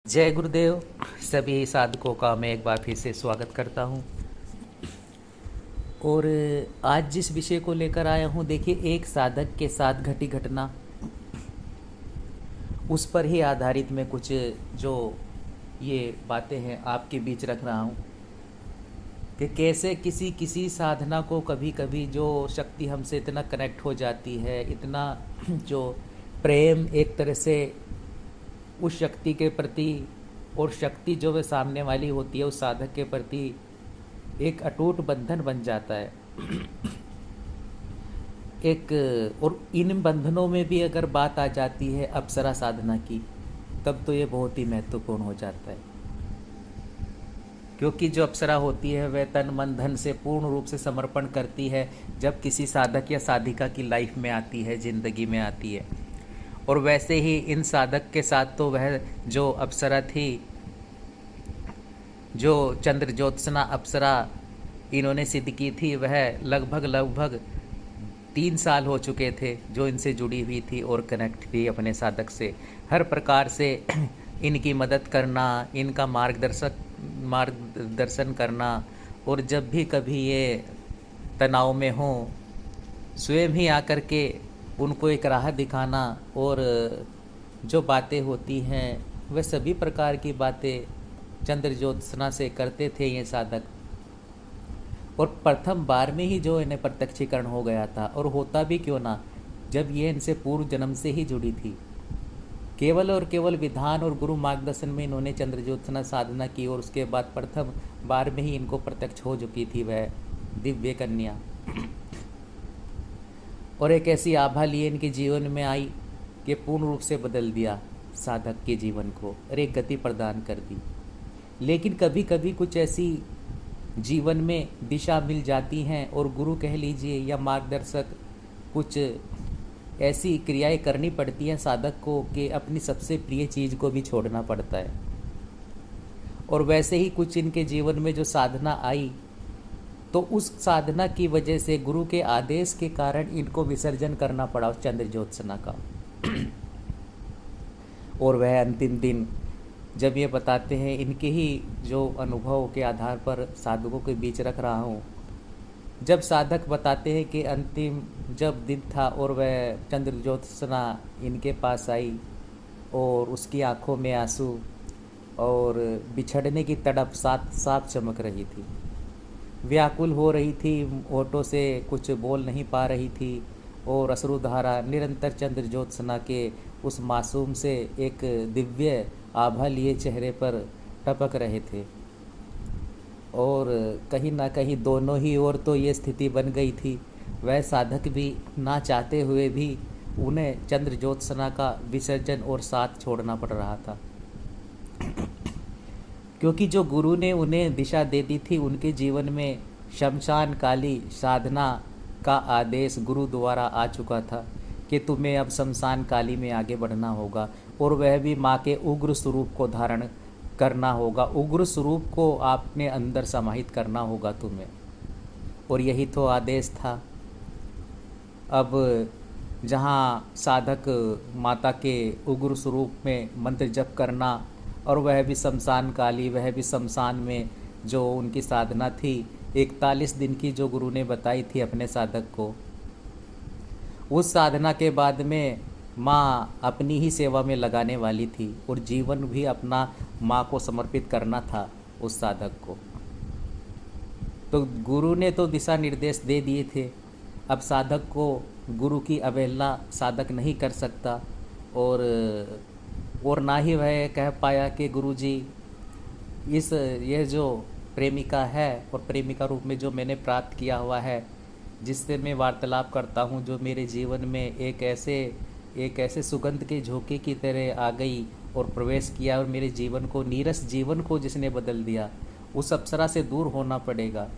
जय गुरुदेव। सभी साधकों का मैं एक बार फिर से स्वागत करता हूँ। और आज जिस विषय को लेकर आया हूँ, देखिए, एक साधक के साथ घटी घटना, उस पर ही आधारित मैं कुछ जो ये बातें हैं आपके बीच रख रहा हूँ कि कैसे किसी किसी साधना को कभी कभी जो शक्ति हमसे इतना कनेक्ट हो जाती है, इतना जो प्रेम एक तरह से उस शक्ति के प्रति, और शक्ति जो वह सामने वाली होती है उस साधक के प्रति एक अटूट बंधन बन जाता है। और इन बंधनों में भी अगर बात आ जाती है अप्सरा साधना की, तब तो ये बहुत ही महत्वपूर्ण हो जाता है, क्योंकि जो अप्सरा होती है वह तन मन धन से पूर्ण रूप से समर्पण करती है जब किसी साधक या साधिका की लाइफ में आती है, जिंदगी में आती है। और वैसे ही इन साधक के साथ तो वह जो अप्सरा थी, जो चंद्र ज्योत्सना अप्सरा इन्होंने सिद्ध की थी, वह लगभग 3 साल हो चुके थे जो इनसे जुड़ी हुई थी और कनेक्ट थी अपने साधक से। हर प्रकार से इनकी मदद करना, इनका मार्गदर्शन करना, और जब भी कभी ये तनाव में हों, स्वयं ही आकर के उनको एक राह दिखाना, और जो बातें होती हैं वह सभी प्रकार की बातें चंद्र ज्योत्सना से करते थे ये साधक। और प्रथम बार में ही जो इन्हें प्रत्यक्षीकरण हो गया था, और होता भी क्यों ना, जब ये इनसे पूर्व जन्म से ही जुड़ी थी। केवल और केवल विधान और गुरु मार्गदर्शन में इन्होंने चंद्र ज्योत्सना साधना की, और उसके बाद प्रथम बार में ही इनको प्रत्यक्ष हो चुकी थी वह दिव्य कन्या। और एक ऐसी आभा लिए इनके जीवन में आई कि पूर्ण रूप से बदल दिया साधक के जीवन को और एक गति प्रदान कर दी। लेकिन कभी कभी कुछ ऐसी जीवन में दिशा मिल जाती हैं, और गुरु कह लीजिए या मार्गदर्शक, कुछ ऐसी क्रियाएं करनी पड़ती हैं साधक को कि अपनी सबसे प्रिय चीज़ को भी छोड़ना पड़ता है। और वैसे ही कुछ इनके जीवन में जो साधना आई, तो उस साधना की वजह से गुरु के आदेश के कारण इनको विसर्जन करना पड़ा उस चंद्र ज्योत्सना का। और वह अंतिम दिन जब ये बताते हैं, इनके ही जो अनुभव के आधार पर साधकों के बीच रख रहा हूँ, जब साधक बताते हैं कि अंतिम जब दिन था और वह चंद्र ज्योत्सना इनके पास आई, और उसकी आंखों में आंसू और बिछड़ने की तड़प साथ साफ चमक रही थी, व्याकुल हो रही थी, होठों से कुछ बोल नहीं पा रही थी, और अश्रुधारा निरंतर चंद्र ज्योत्सना के उस मासूम से एक दिव्य आभा लिए चेहरे पर टपक रहे थे। और कहीं ना कहीं दोनों ही ओर तो ये स्थिति बन गई थी। वह साधक भी ना चाहते हुए भी उन्हें चंद्र ज्योत्सना का विसर्जन और साथ छोड़ना पड़ रहा था, क्योंकि जो गुरु ने उन्हें दिशा दे दी थी, उनके जीवन में शमशान काली साधना का आदेश गुरु द्वारा आ चुका था कि तुम्हें अब शमशान काली में आगे बढ़ना होगा, और वह भी माँ के उग्र स्वरूप को धारण करना होगा, उग्र स्वरूप को आपने अंदर समाहित करना होगा तुम्हें। और यही तो आदेश था। अब जहाँ साधक माता के उग्र स्वरूप में मंत्र जप करना, और वह भी शमशान काली, वह भी शमशान में जो उनकी साधना थी 41 दिन की, जो गुरु ने बताई थी अपने साधक को, उस साधना के बाद में माँ अपनी ही सेवा में लगाने वाली थी, और जीवन भी अपना माँ को समर्पित करना था उस साधक को। तो गुरु ने तो दिशा निर्देश दे दिए थे, अब साधक को गुरु की अवहेलना साधक नहीं कर सकता, और ना ही वह कह पाया कि गुरुजी, ये जो प्रेमिका है और प्रेमिका रूप में जो मैंने प्राप्त किया हुआ है, जिससे मैं वार्तालाप करता हूँ, जो मेरे जीवन में एक ऐसे सुगंध के झोंके की तरह आ गई और प्रवेश किया, और मेरे जीवन को, नीरस जीवन को जिसने बदल दिया, उस अप्सरा से दूर होना पड़ेगा।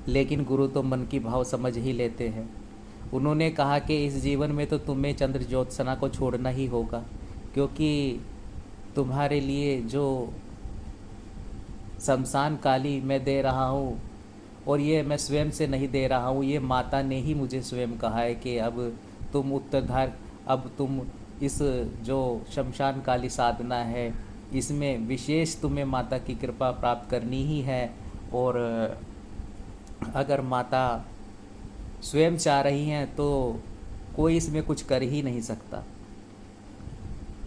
लेकिन गुरु तो मन की भाव समझ ही लेते हैं। उन्होंने कहा कि इस जीवन में तो तुम्हें चंद्र ज्योत्सना को छोड़ना ही होगा, क्योंकि तुम्हारे लिए जो शमशान काली मैं दे रहा हूँ, और ये मैं स्वयं से नहीं दे रहा हूँ, ये माता ने ही मुझे स्वयं कहा है कि अब तुम उत्तरधार, अब तुम इस जो शमशान काली साधना है इसमें विशेष तुम्हें माता की कृपा प्राप्त करनी ही है। और अगर माता स्वयं चाह रही हैं तो कोई इसमें कुछ कर ही नहीं सकता।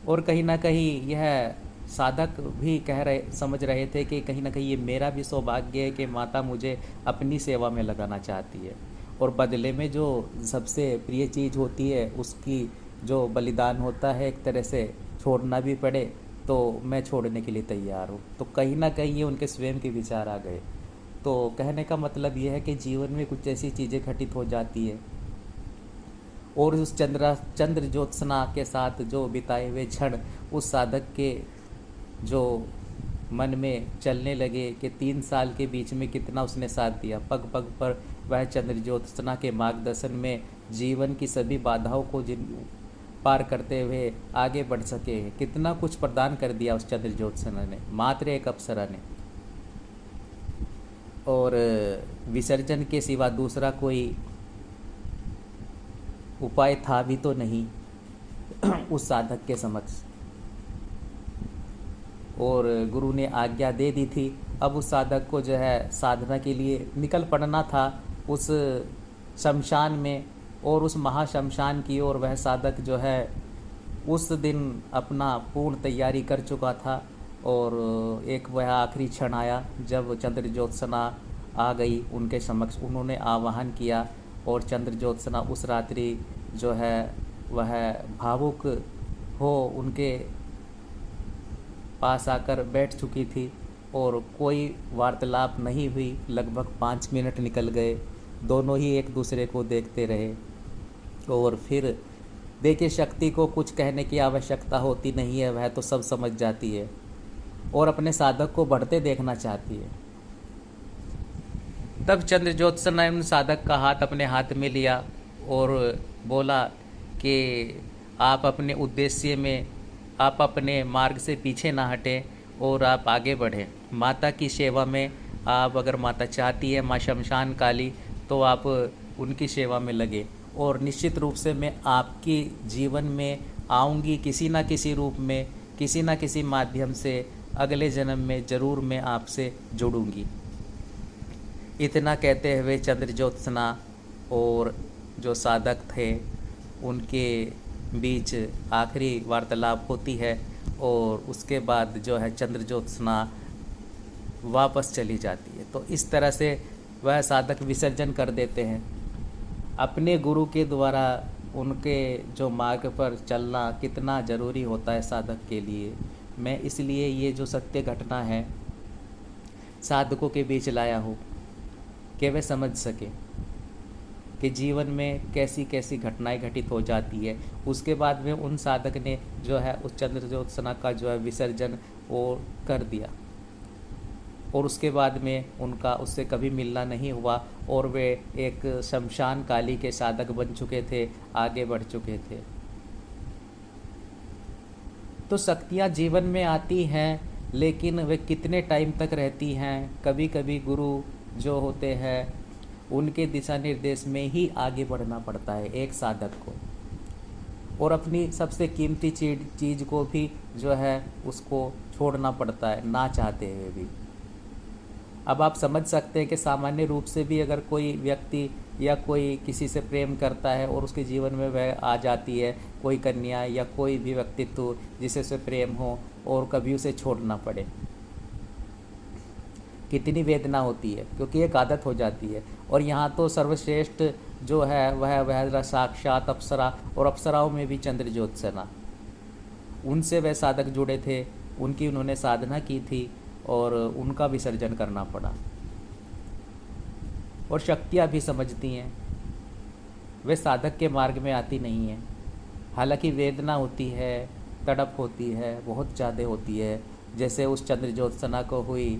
और कहीं ना कहीं यह साधक भी समझ रहे थे कि कहीं ना कहीं ये मेरा भी सौभाग्य है कि माता मुझे अपनी सेवा में लगाना चाहती है, और बदले में जो सबसे प्रिय चीज़ होती है उसकी जो बलिदान होता है एक तरह से छोड़ना भी पड़े तो मैं छोड़ने के लिए तैयार हूँ। तो कहीं ना कहीं ये उनके स्वयं के विचार आ गए। तो कहने का मतलब ये है कि जीवन में कुछ ऐसी चीज़ें घटित हो जाती है, और उस चंद्र ज्योत्सना के साथ जो बिताए हुए क्षण उस साधक के जो मन में चलने लगे कि 3 साल के बीच में कितना उसने साथ दिया। पग पग पर वह चंद्र ज्योत्सना के मार्गदर्शन में जीवन की सभी बाधाओं को पार करते हुए आगे बढ़ सके। कितना कुछ प्रदान कर दिया उस चंद्र ज्योत्सना ने, मात्र एक अप्सरा ने। और विसर्जन के सिवा दूसरा कोई उपाय था भी तो नहीं उस साधक के समक्ष, और गुरु ने आज्ञा दे दी थी। अब उस साधक को जो है साधना के लिए निकल पड़ना था उस शमशान में, और उस महाशमशान की ओर वह साधक जो है उस दिन अपना पूर्ण तैयारी कर चुका था। और एक वह आखिरी क्षण आया जब चंद्र ज्योत्सना आ गई उनके समक्ष, उन्होंने आवाहन किया, और चंद्र ज्योत्सना उस रात्रि जो है वह भावुक हो उनके पास आकर बैठ चुकी थी, और कोई वार्तालाप नहीं हुई। लगभग 5 मिनट निकल गए, दोनों ही एक दूसरे को देखते रहे। और फिर देखिए, शक्ति को कुछ कहने की आवश्यकता होती नहीं है, वह तो सब समझ जाती है और अपने साधक को बढ़ते देखना चाहती है। तब चंद्र ज्योत्सना ने उन साधक का हाथ अपने हाथ में लिया और बोला कि आप अपने उद्देश्य में, आप अपने मार्ग से पीछे ना हटें और आप आगे बढ़ें। माता की सेवा में आप, अगर माता चाहती है माँ शमशान काली, तो आप उनकी सेवा में लगे, और निश्चित रूप से मैं आपकी जीवन में आऊँगी किसी ना किसी रूप में, किसी ना किसी माध्यम से। अगले जन्म में ज़रूर मैं आपसे जुड़ूंगी। इतना कहते हुए चंद्र ज्योत्सना और जो साधक थे उनके बीच आखिरी वार्तालाप होती है, और उसके बाद जो है चंद्र ज्योत्सना वापस चली जाती है। तो इस तरह से वह साधक विसर्जन कर देते हैं। अपने गुरु के द्वारा उनके जो मार्ग पर चलना कितना ज़रूरी होता है साधक के लिए, मैं इसलिए ये जो सत्य घटना है साधकों के बीच लाया हूँ कि वे समझ सके कि जीवन में कैसी कैसी घटनाएं घटित हो जाती है। उसके बाद में उन साधक ने जो है उस चंद्र ज्योत्सना का जो है विसर्जन और कर दिया, और उसके बाद में उनका उससे कभी मिलना नहीं हुआ, और वे एक शमशान काली के साधक बन चुके थे, आगे बढ़ चुके थे। तो शक्तियाँ जीवन में आती हैं, लेकिन वे कितने टाइम तक रहती हैं। कभी कभी गुरु जो होते हैं उनके दिशा निर्देश में ही आगे बढ़ना पड़ता है एक साधक को, और अपनी सबसे कीमती चीज़ को भी जो है उसको छोड़ना पड़ता है ना चाहते हुए भी। अब आप समझ सकते हैं कि सामान्य रूप से भी अगर कोई व्यक्ति या कोई किसी से प्रेम करता है और उसके जीवन में वह आ जाती है कोई कन्या या कोई भी व्यक्तित्व जिसे से प्रेम हो, और कभी उसे छोड़ना पड़े, कितनी वेदना होती है, क्योंकि एक आदत हो जाती है। और यहाँ तो सर्वश्रेष्ठ जो है वह साक्षात अप्सरा, और अप्सराओं में भी चंद्र ज्योत्सना, उनसे वह साधक जुड़े थे, उनकी उन्होंने साधना की थी, और उनका विसर्जन करना पड़ा। और शक्तियाँ भी समझती हैं, वे साधक के मार्ग में आती नहीं हैं। हालांकि वेदना होती है, तड़प होती है, बहुत ज़्यादा होती है, जैसे उस चंद्र ज्योत्सना को हुई,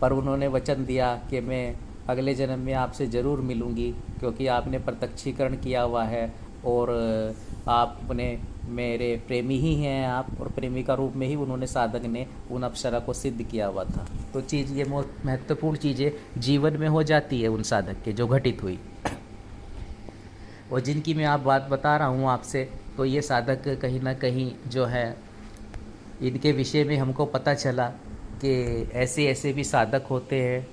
पर उन्होंने वचन दिया कि मैं अगले जन्म में आपसे ज़रूर मिलूंगी, क्योंकि आपने प्रत्यक्षीकरण किया हुआ है और आपने मेरे प्रेमी ही हैं आप, और प्रेमी का रूप में ही उन्होंने साधक ने उन अप्सरा को सिद्ध किया हुआ था। तो चीज़ ये महत्वपूर्ण चीज़ें जीवन में हो जाती है उन साधक के जो घटित हुई, और जिनकी मैं आप बात बता रहा हूँ आपसे। तो ये साधक कहीं ना कहीं जो है इनके विषय में हमको पता चला कि ऐसे ऐसे भी साधक होते हैं,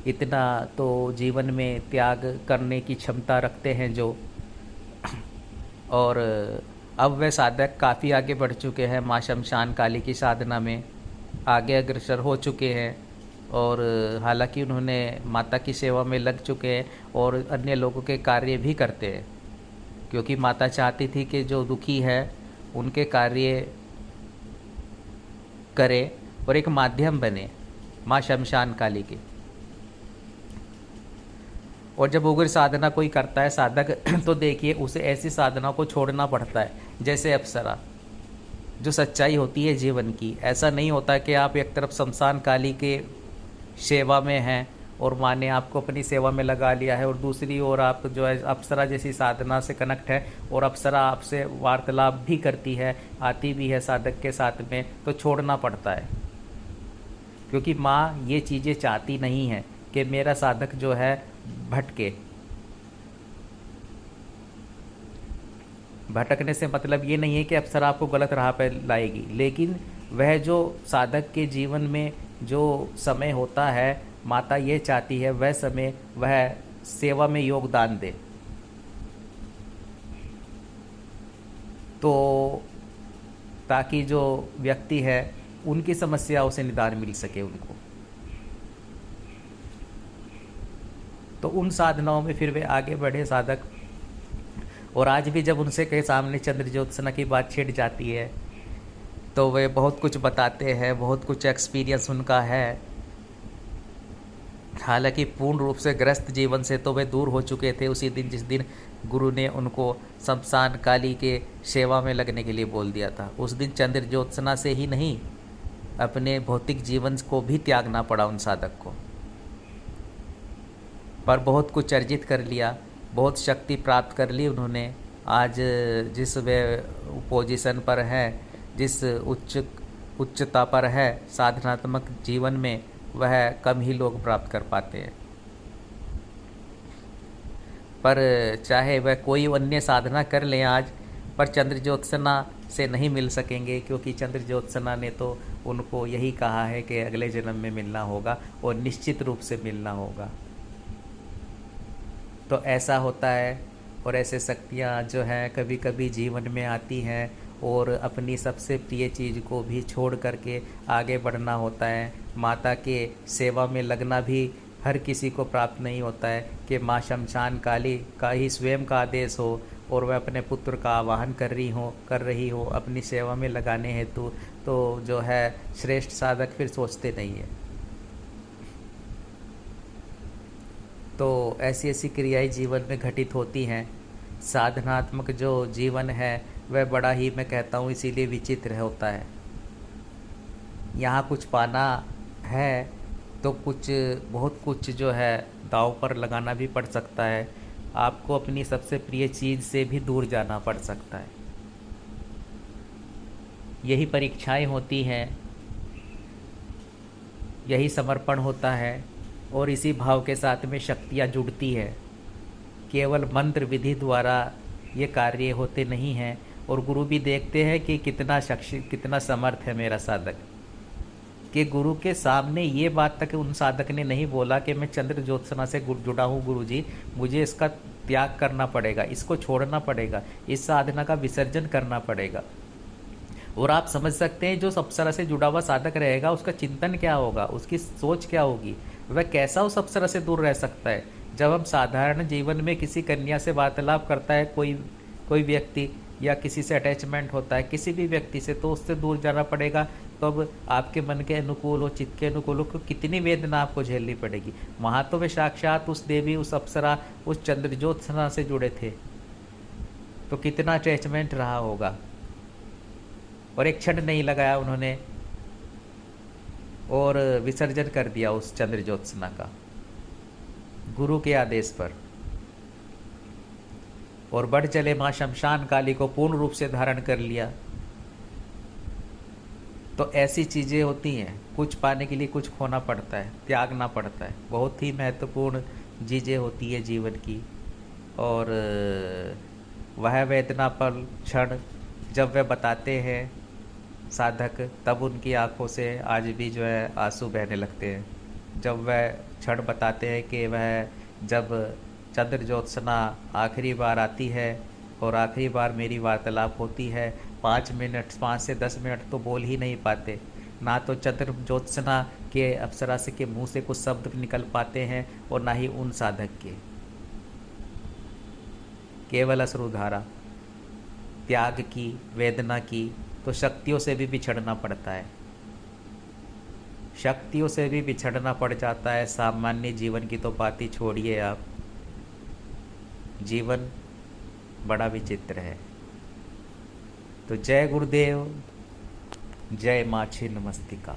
इतना तो जीवन में त्याग करने की क्षमता रखते हैं जो, और अब वे साधक काफ़ी आगे बढ़ चुके हैं, माँ शमशान काली की साधना में आगे अग्रसर हो चुके हैं। और हालांकि उन्होंने माता की सेवा में लग चुके हैं और अन्य लोगों के कार्य भी करते हैं, क्योंकि माता चाहती थी कि जो दुखी है उनके कार्य करे और एक माध्यम बने माँ शमशान काली के। और जब उग्र साधना कोई करता है साधक तो देखिए उसे ऐसी साधना को छोड़ना पड़ता है, जैसे अप्सरा। जो सच्चाई होती है जीवन की, ऐसा नहीं होता कि आप एक तरफ शमशान काली के सेवा में हैं और माँ ने आपको अपनी सेवा में लगा लिया है, और दूसरी ओर आप जो है अप्सरा जैसी साधना से कनेक्ट है और अप्सरा आपसे वार्तालाप भी करती है, आती भी है साधक के साथ में, तो छोड़ना पड़ता है। क्योंकि माँ ये चीज़ें चाहती नहीं है कि मेरा साधक जो है भटके। भटकने से मतलब ये नहीं है कि अप्सरा आपको गलत राह पर लाएगी, लेकिन वह जो साधक के जीवन में जो समय होता है, माता ये चाहती है वह समय वह सेवा में योगदान दे। तो ताकि जो व्यक्ति है उनकी समस्याओं से निदान मिल सके उनको। तो उन साधनाओं में फिर वे आगे बढ़े साधक। और आज भी जब उनसे के सामने चंद्र ज्योत्सना की बात छिड़ जाती है तो वे बहुत कुछ बताते हैं, बहुत कुछ एक्सपीरियंस उनका है। हालांकि पूर्ण रूप से ग्रस्त जीवन से तो वे दूर हो चुके थे उसी दिन जिस दिन गुरु ने उनको शमशान काली के सेवा में लगने के लिए बोल दिया था। उस दिन चंद्र ज्योत्सना से ही नहीं, अपने भौतिक जीवन को भी त्यागना पड़ा उन साधक को। पर बहुत कुछ अर्जित कर लिया, बहुत शक्ति प्राप्त कर ली उन्होंने। आज जिस वे पोजीशन पर है, जिस उच्चता पर है साधनात्मक जीवन में, वह कम ही लोग प्राप्त कर पाते हैं। पर चाहे वह कोई अन्य साधना कर लें आज, पर चंद्र ज्योत्सना से नहीं मिल सकेंगे, क्योंकि चंद्र ज्योत्सना ने तो उनको यही कहा है कि अगले जन्म में मिलना होगा और निश्चित रूप से मिलना होगा। तो ऐसा होता है। और ऐसे शक्तियाँ जो हैं कभी कभी जीवन में आती हैं और अपनी सबसे प्रिय चीज़ को भी छोड़ करके आगे बढ़ना होता है। माता के सेवा में लगना भी हर किसी को प्राप्त नहीं होता है कि माँ शमशान काली का ही स्वयं का आदेश हो और वह अपने पुत्र का आवाहन कर रही हो अपनी सेवा में लगाने हेतु। तो जो है श्रेष्ठ साधक फिर सोचते नहीं है। तो ऐसी ऐसी क्रियाएं जीवन में घटित होती हैं। साधनात्मक जो जीवन है वह बड़ा ही, मैं कहता हूँ इसीलिए विचित्र होता है। यहाँ कुछ पाना है तो बहुत कुछ जो है दांव पर लगाना भी पड़ सकता है। आपको अपनी सबसे प्रिय चीज़ से भी दूर जाना पड़ सकता है। यही परीक्षाएं होती हैं, यही समर्पण होता है और इसी भाव के साथ में शक्तियाँ जुड़ती है। केवल मंत्र विधि द्वारा ये कार्य होते नहीं हैं। और गुरु भी देखते हैं कि कितना समर्थ है मेरा साधक, कि गुरु के सामने ये बात तक उन साधक ने नहीं बोला कि मैं चंद्र ज्योत्सना से जुड़ा हूँ गुरु जी, मुझे इसका त्याग करना पड़ेगा, इसको छोड़ना पड़ेगा, इस साधना का विसर्जन करना पड़ेगा। और आप समझ सकते हैं जो अप्सरा से जुड़ा हुआ साधक रहेगा उसका चिंतन क्या होगा, उसकी सोच क्या होगी, वह कैसा उस अप्सरा से दूर रह सकता है। जब हम साधारण जीवन में किसी कन्या से वार्तालाप करता है कोई व्यक्ति, या किसी से अटैचमेंट होता है किसी भी व्यक्ति से, तो उससे दूर जाना पड़ेगा। तो अब आपके मन के अनुकूल हो, चित्त के अनुकूल हो, कितनी वेदना आपको झेलनी पड़ेगी। वहाँ तो वे साक्षात उस देवी, उस अप्सरा, उस चंद्र ज्योत्सना से जुड़े थे, तो कितना अटैचमेंट रहा होगा। और एक क्षण नहीं लगाया उन्होंने और विसर्जन कर दिया उस चंद्र ज्योत्सना का गुरु के आदेश पर, और बढ़ चले माँ शमशान काली को पूर्ण रूप से धारण कर लिया। तो ऐसी चीज़ें होती हैं, कुछ पाने के लिए कुछ खोना पड़ता है, त्यागना पड़ता है। बहुत ही महत्वपूर्ण चीज़ें होती है जीवन की। और वह वेदना पर क्षण जब वह बताते हैं साधक, तब उनकी आंखों से आज भी जो है आंसू बहने लगते हैं जब वह क्षण बताते हैं कि वह जब चंद्र ज्योत्सना आखिरी बार आती है और आखिरी बार मेरी वार्तालाप होती है, 5 मिनट, 5 से 10 मिनट तो बोल ही नहीं पाते, ना तो चंद्र ज्योत्सना के अप्सरा से के मुंह से कुछ शब्द निकल पाते हैं और ना ही उन साधक के, केवल अश्रुधारा, त्याग की, वेदना की। तो शक्तियों से भी बिछड़ना पड़ता है, शक्तियों से भी बिछड़ना पड़ जाता है। सामान्य जीवन की तो बात ही छोड़िए आप, जीवन बड़ा विचित्र है। तो जय गुरुदेव, जय माँ छिन्नमस्तिका।